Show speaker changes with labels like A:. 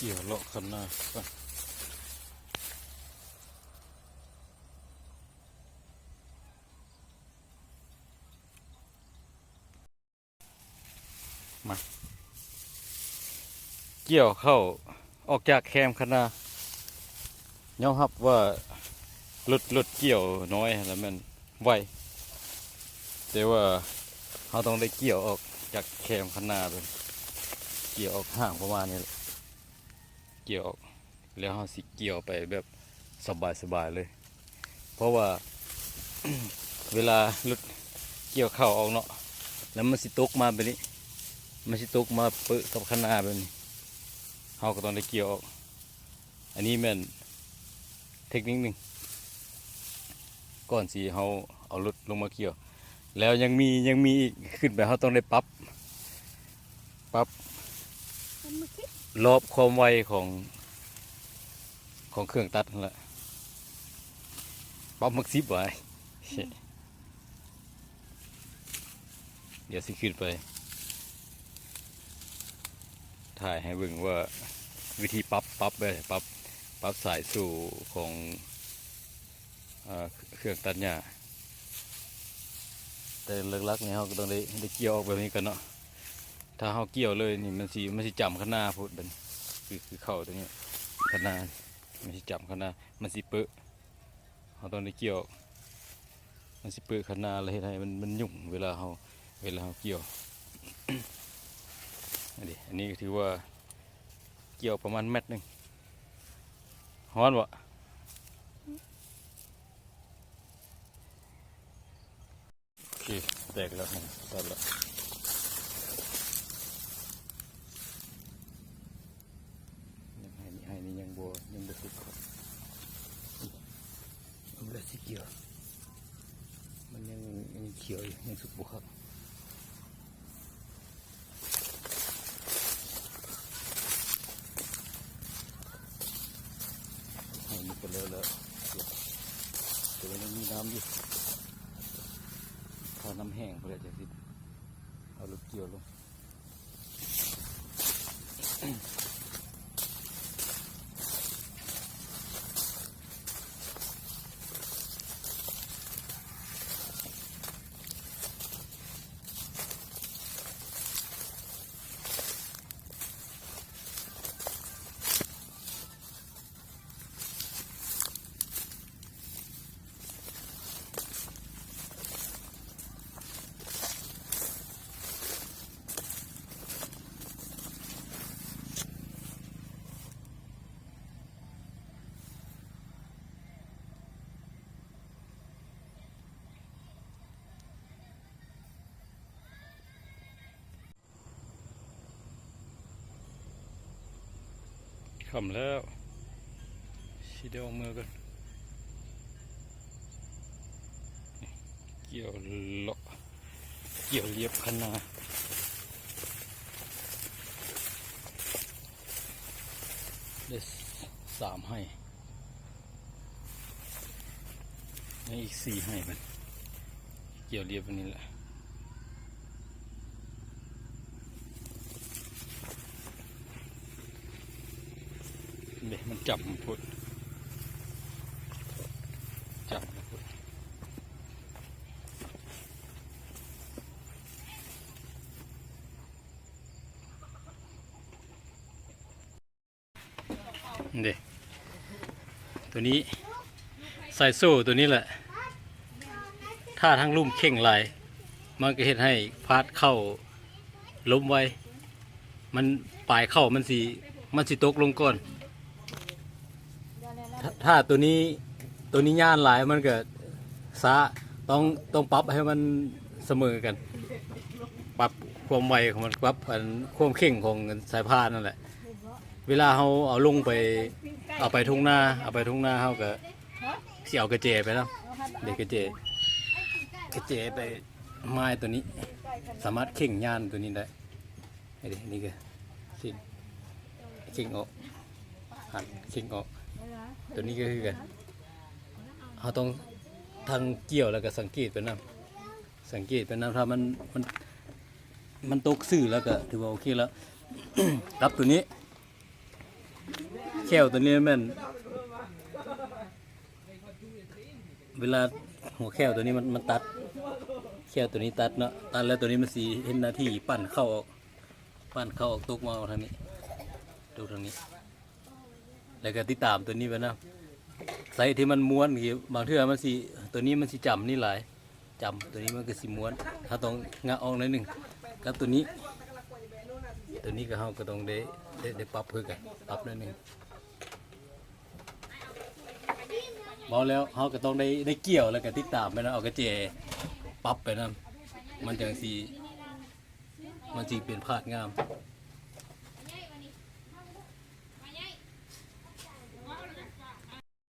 A: เกี่ยวเลาะคันหน้าก่อนมาเกี่ยวเข้าออกจากแคมคันหน้ายอมรับว่าหลุดเกี่ยวน้อยแล้วมันไวแต่ว่าเราต้องได้เกี่ยวออกจากแคมคันหน้าเลยเกี่ยวออกห่างประมาณนี้แหละเกี่ยวออกแล้วเราสิเกี่ยวไปแบบสบายเลยเพราะว่า เวลาหลุดเกี่ยวเข้าออกเนาะแล้วมันสิตกมาแบบนี้มันสิตกมาเปะกับคันหน้าแบบนี้เราก็ต้องได้เกี่ยวออกอันนี้แม่นเทคนิคหนึ่งก่อนสิเราเอารถลงมาเกี่ยวแล้วยังมีอีกขึ้นไปเราต้องได้ปรับรอบความไวของเครื่องตัดนั่นแหละปรับมักซิบไว้ เดี๋ยวสิขึ้นไปถ่ายให้เบิ่งว่าวิธีปรับไปปรับสายสู่ของเครื่องตัดหญ้าแต่เลิกๆนี่เขาก็ต้องได้เกี่ยวออกแบบนี้กันเนาะถ้าเขาเกี่ยวเลยนี่มันสิจำข้างหน้าพูดเป็นคือเข้าตรงนี้ข้างหน้ามันสิจำข้างหน้ามันสิเปื้อเขาต้องได้เกี่ยวมันสิเปื้อข้างหน้าเลยให้มันยุ่งเวลาเขาเกี่ยว อันนี้ถือว่าเกี่ยวประมาณเม็ดหนึ่งฮ้อนวะโอเคแตกแล้วตัดแล้วให้นี่ยังบัวสุกครับมันเลยสิเกี่ยวมันยังเขียวอยู่ยังสุกบุครับนี่ก็แล้วแต่ว่ายังมีน้ำอยู่ถ้าน้ำแห้งเพื่อจะสิเอาลูกเกี่ยวลงขำแล้วชิเดเอามือกันเกี่ยวเลาะเกี่ยวเรียบคันนาได้3ให้นี่อีก4ให้มันเกี่ยวเรียบอันนี้แหละเด็กมันจับมันพุดจับมันพุดเด็กตัวนี้ใส่โซ่ตัวนี้แหละถ้าทั้งลุ่มเข่งไหลมันก็เห็นให้พาดเข้าล้มไว้มันปลายเข้ามันสิตกลงก่อนถ้าตัวนี้ย่านหลายมันก็ซะต้องปรับให้มันเสมอกันปรับความไวของมันปรับความเข่งของสายพานนั่นแหละเวลาเขาเอาลงไปเอาไปทุ่งนาเขาก็เสี่ยวกระเจไปแล้วเด็กกระเจไปไม้ตัวนี้สามารถเข่งย่านตัวนี้ได้นี่ก็เข่งออกหันเข่งออกตัวนี้ก็คือกันเราต้องทางเกี่ยวแล้วก็สังเกตเป็นน้ำถ้ามันตกซื่อแล้วก็ถือว่าโอเคแล้ว รับตัวนี้ แควตัวนี้แม่นเวลาหัวแควตัวนี้มันตัดแควตัวนี้ตัดเนาะตัดแล้วตัวนี้มันสีเห็นหน้าที่ปั้นเข้าออกตกมาทางนี้ดูทางนี้แล้วก็ติดตามตัวนี้ไปนะใส่ที่มันม้วนบางเทื่อมันสีตัวนี้มันสีจำนี่หลายจำตัวนี้มันก็สีม้วนถ้าต้องงะออกหน่อยหนึ่งกับตัวนี้ก็เขาก็ต้องได้ปรับเพื่อกันปรับหน่อยหนึ่งบอกแล้วเขาก็ต้องได้เกี่ยวแล้วก็ติดตามไปนะเอากระเจปรับไปนะมันจังสีมันจีเป็นพาดงาม